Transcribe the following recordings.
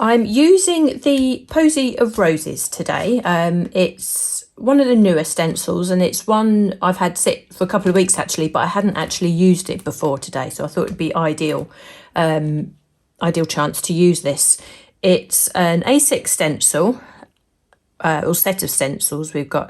I'm using the Posy of Roses today. It's one of the newer stencils, and it's one I've had sit for a couple of weeks actually, but I hadn't actually used it before today, so I thought it'd be ideal chance to use this. It's an A6 stencil, or set of stencils. We've got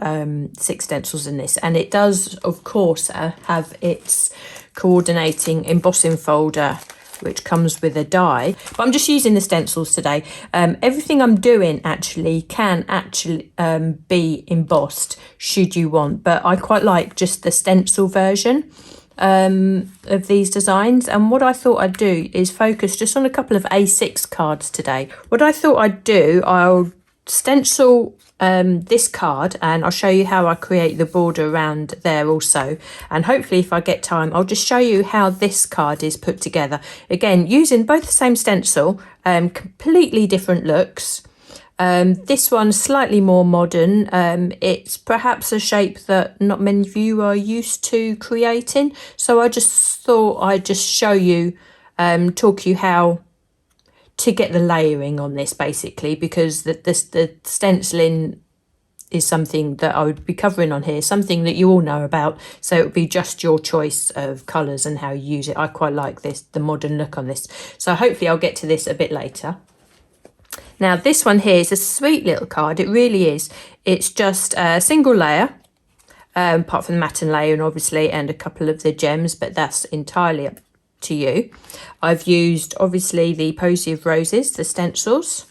6 stencils in this, and it does of course have its coordinating embossing folder, which comes with a die, but I'm just using the stencils today. Everything I'm doing can be embossed should you want, but I quite like just the stencil version of these designs. And what I thought I'd do is focus just on a couple of A6 cards today. What I thought I'd do, I'll stencil this card, and I'll show you how I create the border around there also, and hopefully if I get time I'll just show you how this card is put together, again using both the same stencil, completely different looks. This one's slightly more modern. It's perhaps a shape that not many of you are used to creating, so I just thought I'd just show you, talk you how to get the layering on this, basically, because the stenciling is something that I would be covering on here, something that you all know about, so it would be just your choice of colours and how you use it. I quite like this, the modern look on this, so hopefully I'll get to this a bit later. Now this one here is a sweet little card, it really is. It's just a single layer, apart from the matten layer obviously, and a couple of the gems, but that's entirely up to you. I've used obviously the Posy of Roses, the stencils,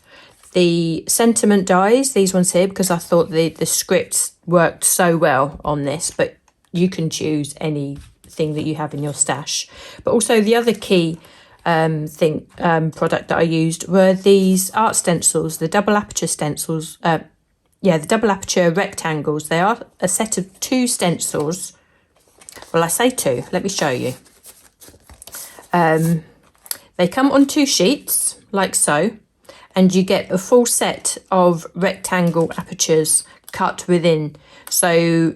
the sentiment dies, these ones here, because I thought the scripts worked so well on this, but you can choose anything that you have in your stash. But also the other key product that I used were these art stencils, the double aperture stencils, the double aperture rectangles. They are a set of 2 stencils. Well, I say 2, let me show you. They come on 2 sheets like so, and you get a full set of rectangle apertures cut within, so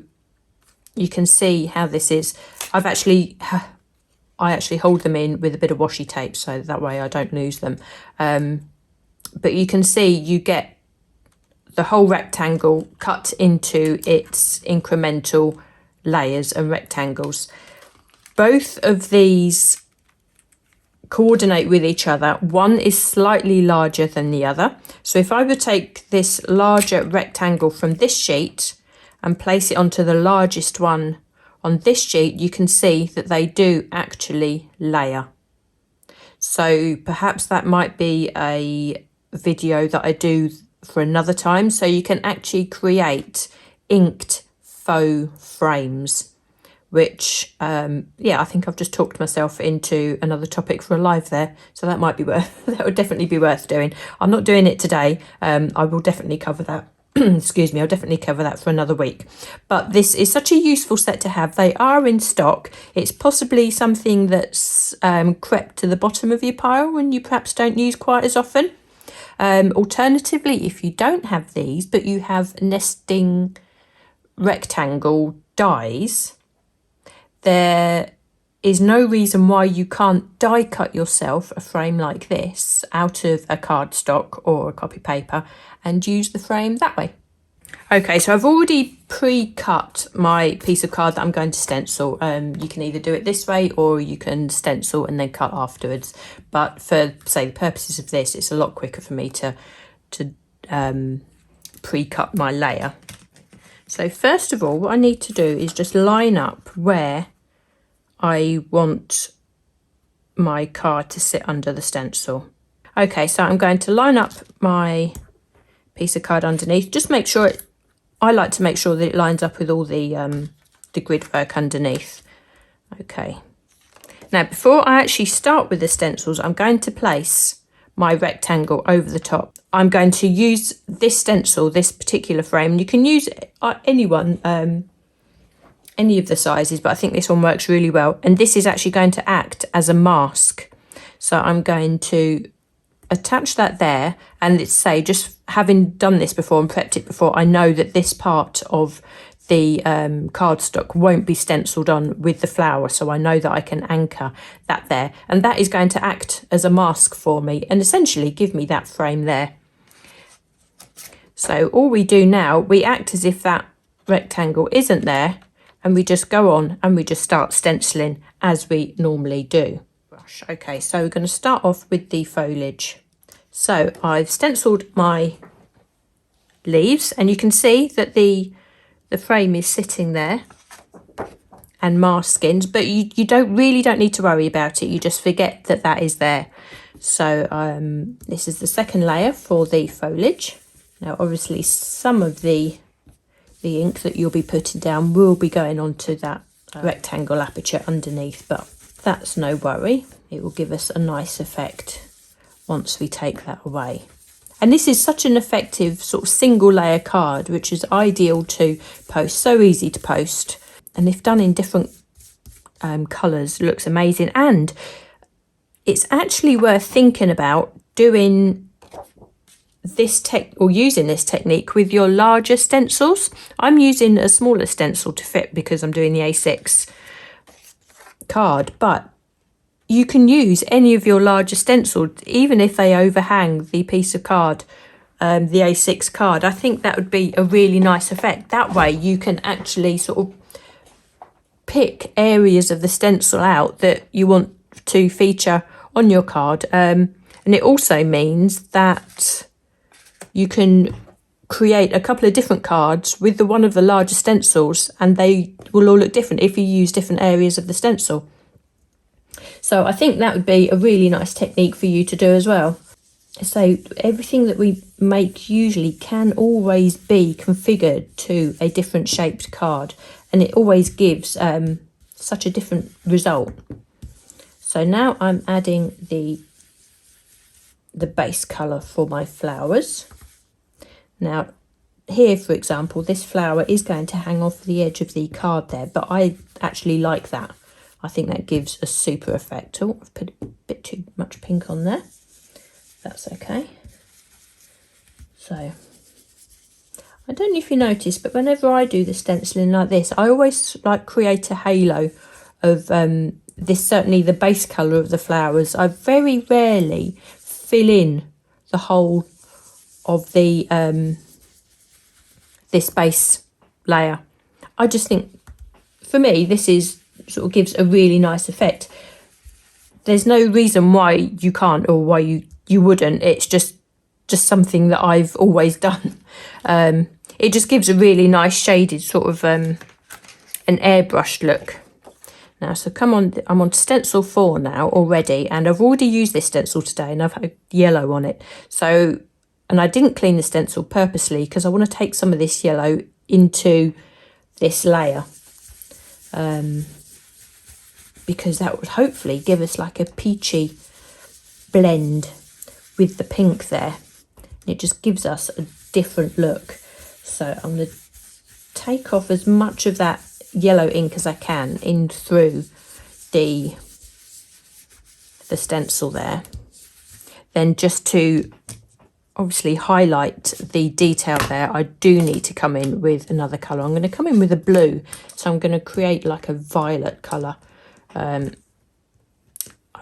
you can see how this is. I actually hold them in with a bit of washi tape so that way I don't lose them, but you can see you get the whole rectangle cut into its incremental layers and rectangles. Both of these coordinate with each other. One is slightly larger than the other, so if I would take this larger rectangle from this sheet and place it onto the largest one on this sheet, you can see that they do actually layer. So perhaps that might be a video that I do for another time, so you can actually create inked faux frames, which I think I've just talked myself into another topic for a live there, so that might be that would definitely be worth doing. I'm not doing it today. I will definitely cover that. Excuse me, I'll definitely cover that for another week. But this is such a useful set to have. They are in stock. It's possibly something that's crept to the bottom of your pile and you perhaps don't use quite as often. Alternatively, if you don't have these but you have nesting rectangle dies, there is no reason why you can't die cut yourself a frame like this out of a cardstock or a copy paper and use the frame that way. Okay, so I've already pre-cut my piece of card that I'm going to stencil. You can either do it this way or you can stencil and then cut afterwards. But for, say, the purposes of this, it's a lot quicker for me to pre-cut my layer. So first of all, what I need to do is just line up where I want my card to sit under the stencil. Okay, so I'm going to line up my piece of card underneath. Just make sure I like to make sure that it lines up with all the grid work underneath. Okay. Now, before I actually start with the stencils, I'm going to place my rectangle over the top. I'm going to use this stencil, this particular frame. You can use any one, any of the sizes, but I think this one works really well. And this is actually going to act as a mask. So I'm going to attach that there, and it's just having done this before and prepped it before, I know that this part of the cardstock won't be stenciled on with the flower, so I know that I can anchor that there, and that is going to act as a mask for me and essentially give me that frame there. So all we do now, we act as if that rectangle isn't there, and we just go on and we just start stenciling as we normally do. Okay, so we're going to start off with the foliage. So I've stenciled my leaves, and you can see that the frame is sitting there and masking, but you don't need to worry about it. You just forget that that is there. So this is the second layer for the foliage. Now obviously some of the ink that you'll be putting down will be going onto that rectangle aperture underneath, but that's no worry. It will give us a nice effect once we take that away. And this is such an effective sort of single layer card, which is ideal to post, so easy to post. And if done in different colours, looks amazing. And it's actually worth thinking about doing this using this technique with your larger stencils. I'm using a smaller stencil to fit because I'm doing the A6 card, but you can use any of your larger stencils, even if they overhang the piece of card, the A6 card. I think that would be a really nice effect. That way you can actually sort of pick areas of the stencil out that you want to feature on your card. And it also means that you can create a couple of different cards with one of the larger stencils, and they will all look different if you use different areas of the stencil. So I think that would be a really nice technique for you to do as well. So everything that we make usually can always be configured to a different shaped card, and it always gives such a different result. So now I'm adding the base colour for my flowers. Now here, for example, this flower is going to hang off the edge of the card there, but I actually like that. I think that gives a super effect. Oh, I've put a bit too much pink on there. That's okay. So I don't know if you notice, but whenever I do the stenciling like this, I always like create a halo of this, certainly the base colour of the flowers. I very rarely fill in the whole of the this base layer. I just think, for me, this is sort of gives a really nice effect. There's no reason why you can't or why you wouldn't. It's just something that I've always done. It just gives a really nice shaded sort of an airbrushed look. Now, so come on, I'm on stencil 4 now already, and I've already used this stencil today, and I've had yellow on it. So, and I didn't clean the stencil purposely because I want to take some of this yellow into this layer. Because that would hopefully give us like a peachy blend with the pink there. It just gives us a different look. So I'm going to take off as much of that yellow ink as I can in through the stencil there. Then just to obviously highlight the detail there, I do need to come in with another colour. I'm going to come in with a blue. So I'm going to create like a violet colour. I'm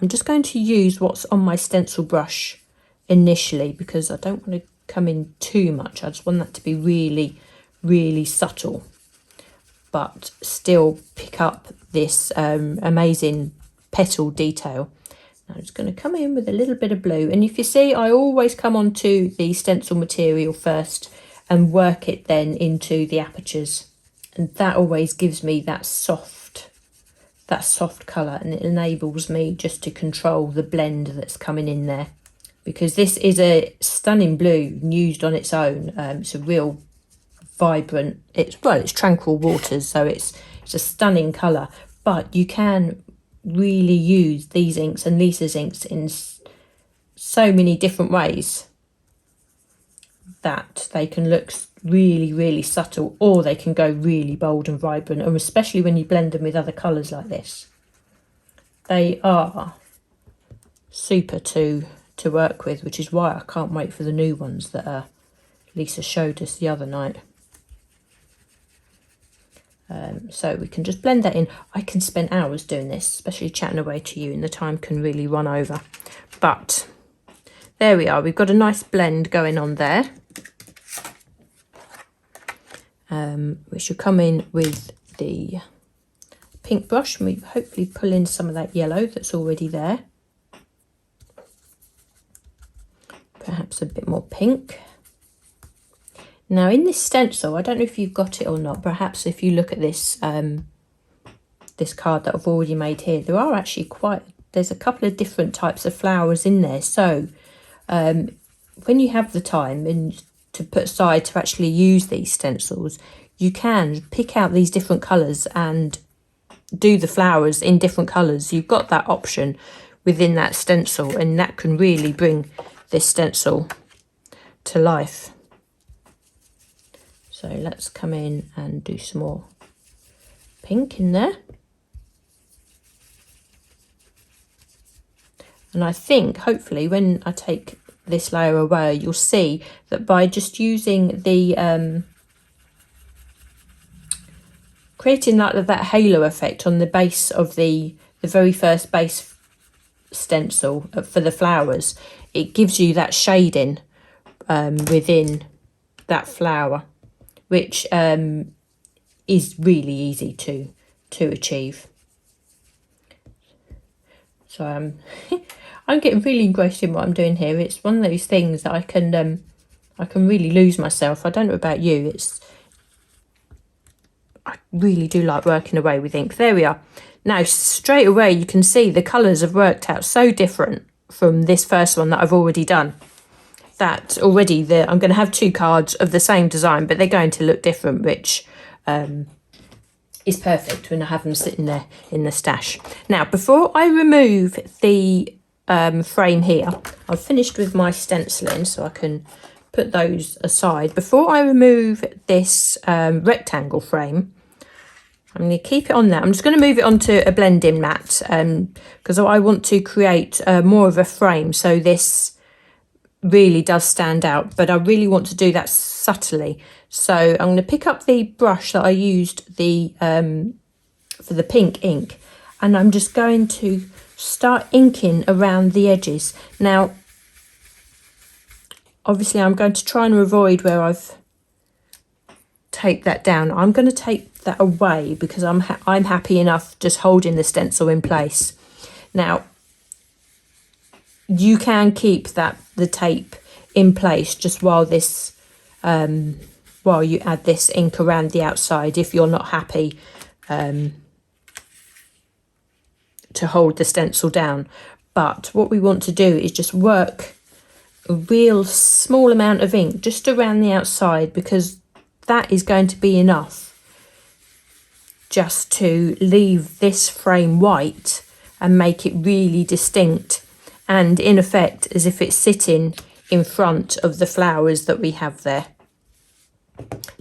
just going to use what's on my stencil brush initially because I don't want to come in too much. I just want that to be really, really subtle, but still pick up this amazing petal detail. Now I'm just going to come in with a little bit of blue, and if you see, I always come onto the stencil material first and work it then into the apertures, and that always gives me that soft colour, and it enables me just to control the blend that's coming in there, because this is a stunning blue used on its own. It's a real vibrant, it's tranquil waters, so it's a stunning colour, but you can really use these inks and Lisa's inks in so many different ways that they can look really, really subtle, or they can go really bold and vibrant, and especially when you blend them with other colours like this, they are super to work with, which is why I can't wait for the new ones that Lisa showed us the other night. So we can just blend that in. I can spend hours doing this, especially chatting away to you, and the time can really run over. But there we are. We've got a nice blend going on there. We should come in with the pink brush and we hopefully pull in some of that yellow that's already there. Perhaps a bit more pink. Now in this stencil, I don't know if you've got it or not, perhaps if you look at this this card that I've already made here, there are actually there's a couple of different types of flowers in there. So when you have the time and to put aside to actually use these stencils, you can pick out these different colours and do the flowers in different colours. You've got that option within that stencil, and that can really bring this stencil to life. So let's come in and do some more pink in there. And I think hopefully when I take this layer away, you'll see that by just using the creating that halo effect on the base of the very first base stencil for the flowers, it gives you that shading within that flower, which is really easy to achieve. So I'm getting really engrossed in what I'm doing here. It's one of those things that I can really lose myself. I don't know about you. I really do like working away with ink. There we are. Now straight away you can see the colours have worked out so different from this first one that I've already done. That already I'm going to have two cards of the same design, but they're going to look different, which is perfect when I have them sitting there in the stash. Now, before I remove the frame here, I've finished with my stenciling, so I can put those aside. Before I remove this rectangle frame, I'm going to keep it on there. I'm just going to move it onto a blending mat because I want to create more of a frame, so this really does stand out, but I really want to do that subtly. So I'm going to pick up the brush that I used for the pink ink, and I'm just going to start inking around the edges. Now obviously I'm going to try and avoid where I've taped that down. I'm going to tape that away because I'm happy enough just holding the stencil in place. Now you can keep the tape in place just while this while you add this ink around the outside if you're not happy to hold the stencil down. But what we want to do is just work a real small amount of ink just around the outside, because that is going to be enough just to leave this frame white and make it really distinct and in effect as if it's sitting in front of the flowers that we have there.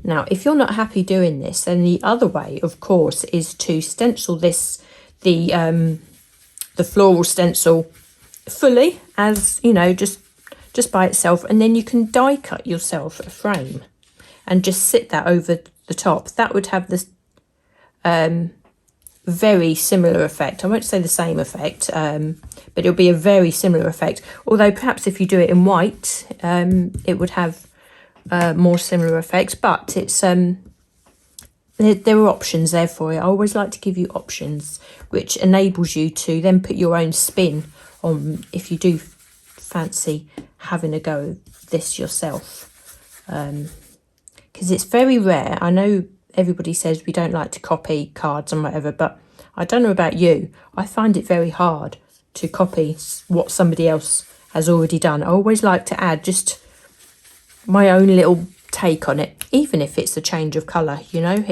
Now, if you're not happy doing this, then the other way, of course, is to stencil this, the floral stencil fully, as you know, just by itself, and then you can die cut yourself a frame and just sit that over the top. That would have this very similar effect. I won't say the same effect, but it'll be a very similar effect. Although perhaps if you do it in white, it would have more similar effects. But it's there are options there for you. I always like to give you options, which enables you to then put your own spin on if you do fancy having a go at this yourself. Because it's very rare. I know everybody says we don't like to copy cards and whatever, but I don't know about you. I find it very hard to copy what somebody else has already done. I always like to add just my own little take on it, even if it's a change of colour, you know.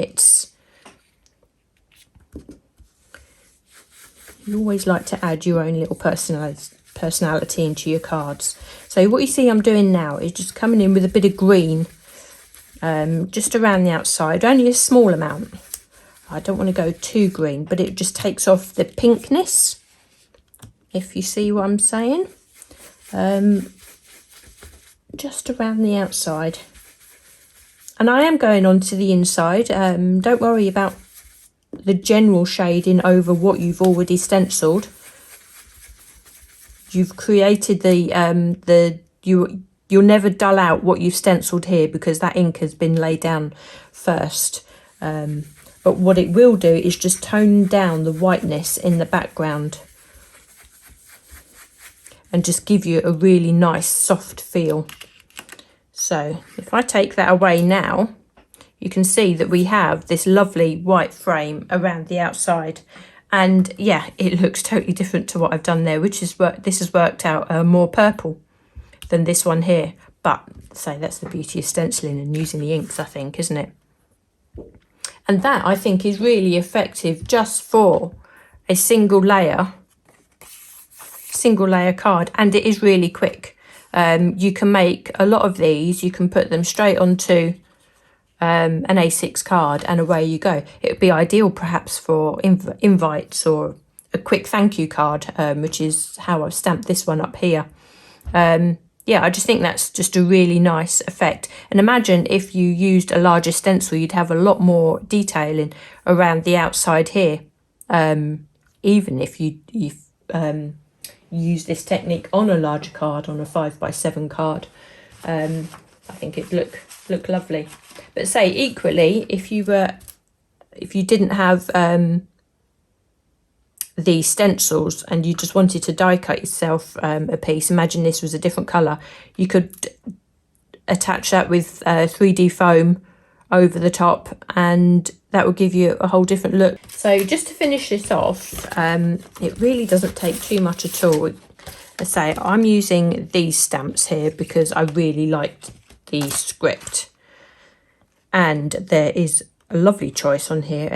You always like to add your own little personality into your cards. So what you see I'm doing now is just coming in with a bit of green just around the outside, only a small amount. I don't want to go too green, but it just takes off the pinkness, if you see what I'm saying. Just around the outside. And I am going on to the inside. Don't worry about the general shading over what you've already stenciled. You've created you'll never dull out what you've stenciled here because that ink has been laid down first. But what it will do is just tone down the whiteness in the background and just give you a really nice soft feel. So if I take that away now, you can see that we have this lovely white frame around the outside. And yeah, it looks totally different to what I've done there, which is this has worked out more purple than this one here. But so that's the beauty of stenciling and using the inks, I think, isn't it? And that, I think, is really effective just for a single layer card, and it is really quick. You can make a lot of these. You can put them straight onto an A6 card and away you go. It would be ideal perhaps for invites or a quick thank you card, which is how I've stamped this one up here. Yeah, I just think that's just a really nice effect. And imagine if you used a larger stencil, you'd have a lot more detailing around the outside here. Even if you use this technique on a larger card, on a 5x7 card, I think it'd look lovely. But say equally, if you didn't have the stencils and you just wanted to die cut yourself a piece, imagine this was a different colour, you could attach that with 3D foam over the top, and that will give you a whole different look. So just to finish this off, it really doesn't take too much at all. I say I'm using these stamps here because I really liked the script, and there is a lovely choice on here,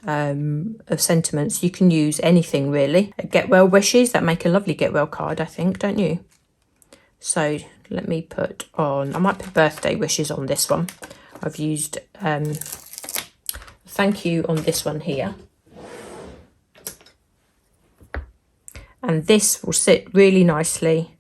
of sentiments. You can use anything really. Get well wishes, that make a lovely get well card, I think, don't you? So let me put on, I might put birthday wishes on this one. I've used thank you on this one here, and this will sit really nicely.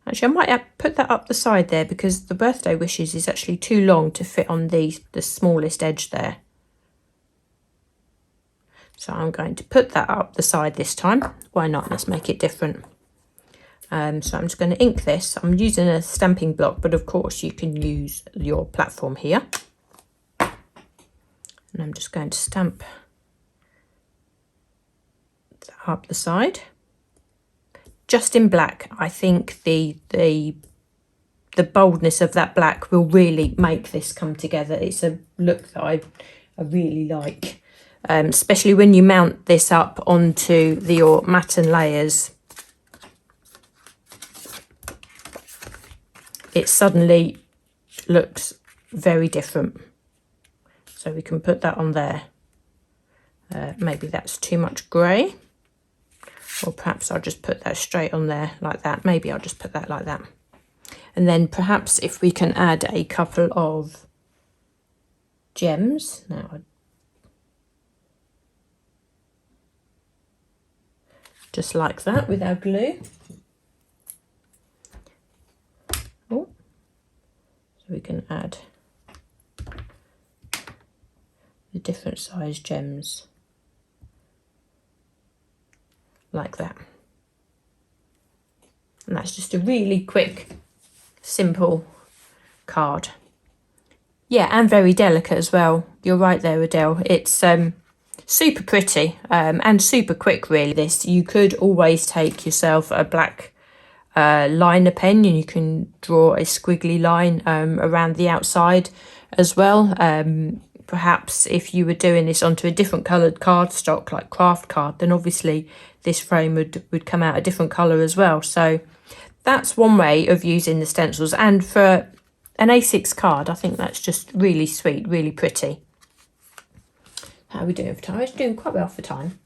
Actually, I might put that up the side there because the birthday wishes is actually too long to fit on the smallest edge there. So I'm going to put that up the side this time. Why not? Let's make it different. So I'm just going to ink this. I'm using a stamping block, but of course you can use your platform here. And I'm just going to stamp that up the side. Just in black. I think the boldness of that black will really make this come together. It's a look that I really like, especially when you mount this up onto your matten layers. It suddenly looks very different. So we can put that on there. Maybe that's too much grey. Or perhaps I'll just put that straight on there like that. Maybe I'll just put that like that. And then perhaps if we can add a couple of gems. Now, just like that with our glue. Oh, so we can add the different size gems. Like that. And that's just a really quick, simple card. Yeah, and very delicate as well. You're right there, Adele. It's super pretty and super quick, really. This, you could always take yourself a black liner pen and you can draw a squiggly line around the outside as well. Perhaps if you were doing this onto a different coloured cardstock, like craft card, then obviously this frame would come out a different colour as well. So that's one way of using the stencils. And for an A6 card, I think that's just really sweet, really pretty. How are we doing for time? We're doing quite well for time.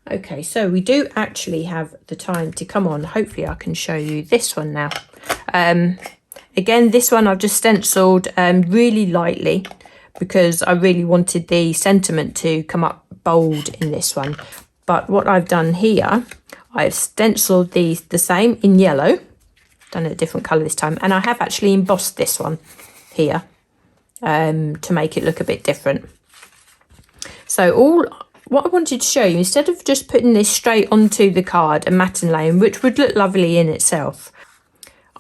Okay, so we do actually have the time to come on. Hopefully I can show you this one now. Again, this one I've just stenciled really lightly, because I really wanted the sentiment to come up bold in this one. But what I've done here, I've stenciled these the same in yellow, done a different colour this time, and I have actually embossed this one here to make it look a bit different. So what I wanted to show you, instead of just putting this straight onto the card and matte and laying, which would look lovely in itself,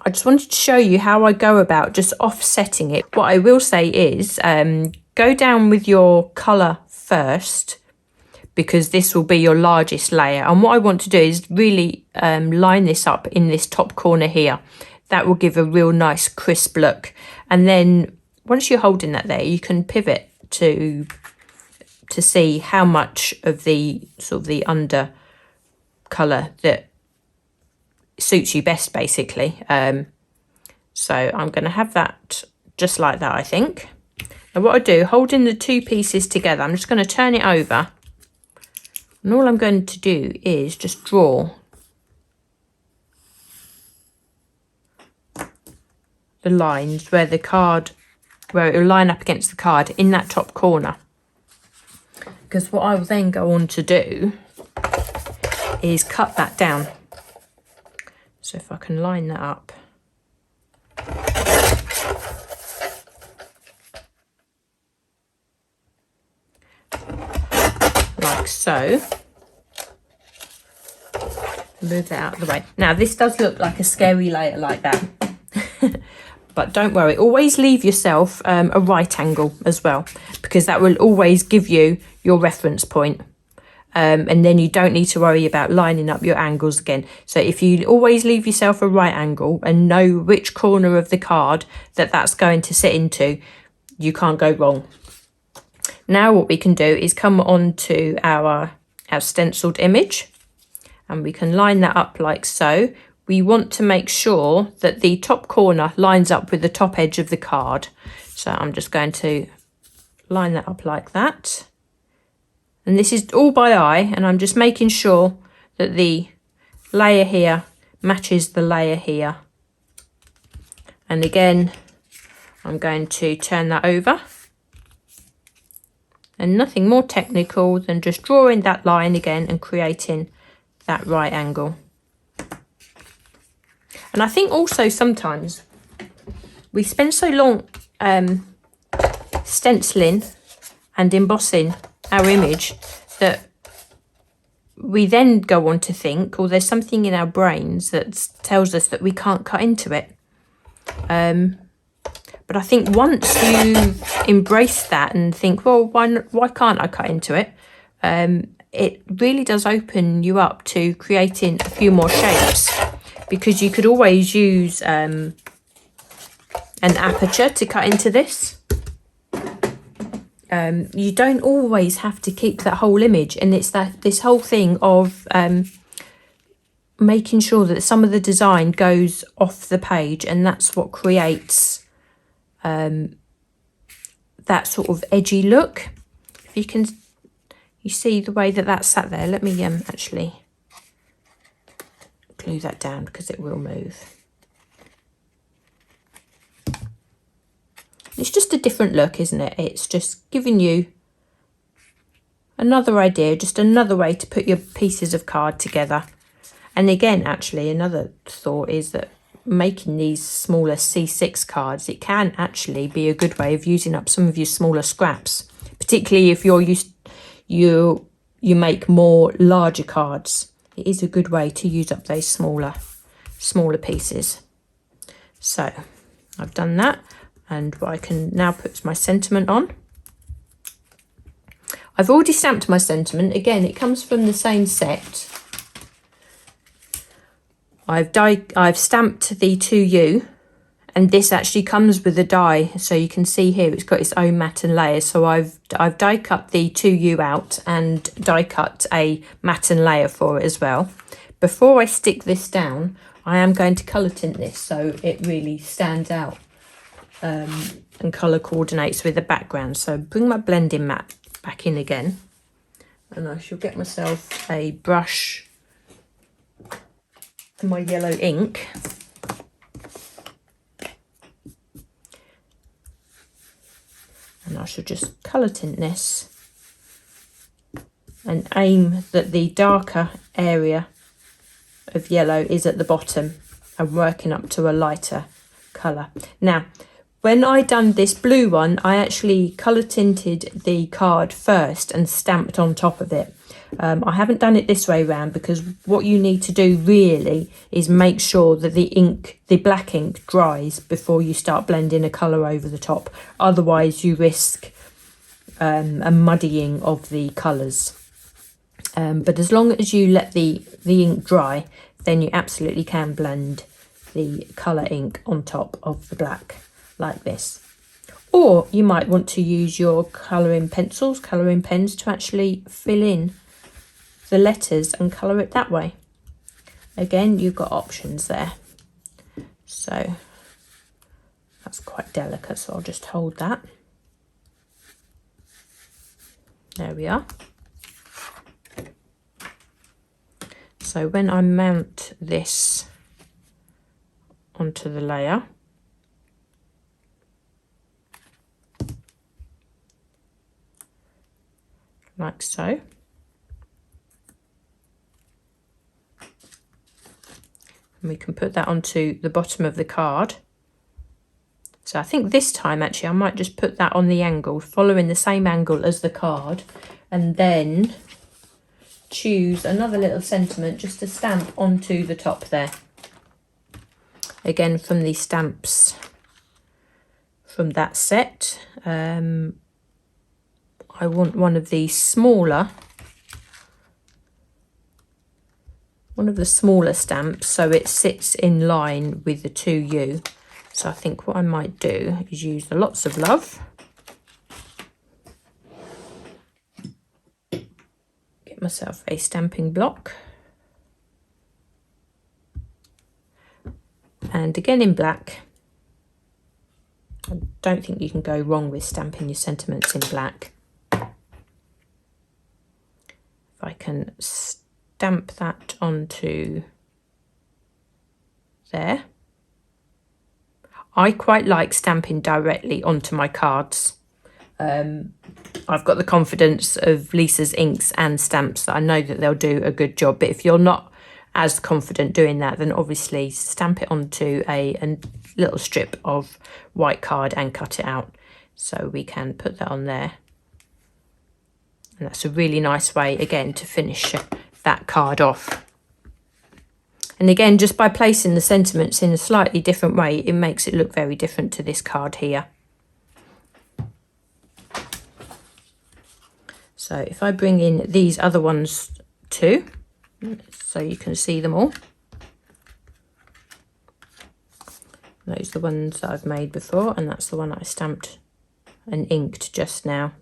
I just wanted to show you how I go about just offsetting it. What I will say is go down with your colour first, because this will be your largest layer. And what I want to do is really line this up in this top corner here. That will give a real nice crisp look. And then once you're holding that there, you can pivot to see how much of the sort of the under colour that suits you best, basically. So I'm going to have that just like that, I think. And what I do, holding the two pieces together, I'm just going to turn it over. And all I'm going to do is just draw the lines where it will line up against the card in that top corner. Because what I will then go on to do is cut that down. So if I can line that up. Like so. Move that out of the way. Now this does look like a scary layer like that. But don't worry, always leave yourself a right angle as well, because that will always give you your reference point. And then you don't need to worry about lining up your angles again. So if you always leave yourself a right angle and know which corner of the card that's going to sit into, you can't go wrong. Now what we can do is come on to our stenciled image, and we can line that up like so. We want to make sure that the top corner lines up with the top edge of the card. So I'm just going to line that up like that. And this is all by eye, and I'm just making sure that the layer here matches the layer here. And again, I'm going to turn that over. And nothing more technical than just drawing that line again and creating that right angle. And I think also sometimes we spend so long stenciling and embossing our image that we then go on to think, or there's something in our brains that tells us that we can't cut into it. But I think once you embrace that and think, well, why can't I cut into it? It really does open you up to creating a few more shapes, because you could always use an aperture to cut into this. You don't always have to keep that whole image, and it's this whole thing of making sure that some of the design goes off the page, and that's what creates that sort of edgy look. If you see the way that's sat there. Let me actually glue that down, because it will move. It's just a different look, isn't it? It's just giving you another idea, just another way to put your pieces of card together. And again, actually, another thought is that making these smaller C6 cards, it can actually be a good way of using up some of your smaller scraps, particularly if you make more larger cards. It is a good way to use up those smaller pieces. So I've done that, and what I can now put my sentiment on. I've already stamped my sentiment. Again, it comes from the same set. I've stamped the 2U, and this actually comes with a die, so you can see here it's got its own matte and layer. So I've die cut the 2U out and die cut a matte and layer for it as well. Before I stick this down, I am going to colour tint this so it really stands out and colour coordinates with the background. So bring my blending mat back in again, and I shall get myself a brush and my yellow ink. And I shall just colour tint this and aim that the darker area of yellow is at the bottom and working up to a lighter colour. Now, When I done this blue one, I actually colour tinted the card first and stamped on top of it. I haven't done it this way round because what you need to do really is make sure that the black ink dries before you start blending a colour over the top. Otherwise you risk a muddying of the colours. But as long as you let the ink dry, then you absolutely can blend the colour ink on top of the black like this. Or you might want to use your colouring pencils, colouring pens to actually fill in the letters and colour it that way. Again, you've got options there. So that's quite delicate, so I'll just hold that. There we are. So when I mount this onto the layer, like so, and we can put that onto the bottom of the card. So I think this time actually I might just put that on the angle, following the same angle as the card, and then choose another little sentiment just to stamp onto the top there. Again, from the stamps from that set, I want one of the smaller stamps so it sits in line with the 2U. So I think what I might do is use the Lots of Love. Get myself a stamping block. And again in black. I don't think you can go wrong with stamping your sentiments in black. If I can stamp that onto there. I quite like stamping directly onto my cards. I've got the confidence of Lisa's inks and stamps that I know that they'll do a good job. But if you're not as confident doing that, then obviously stamp it onto a little strip of white card and cut it out. So we can put that on there. And that's a really nice way, again, to finish that card off. And again, just by placing the sentiments in a slightly different way, it makes it look very different to this card here. So if I bring in these other ones too, so you can see them all. Those are the ones that I've made before, and that's the one I stamped and inked just now.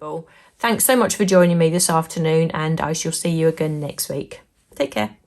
Thanks so much for joining me this afternoon, and I shall see you again next week. Take care.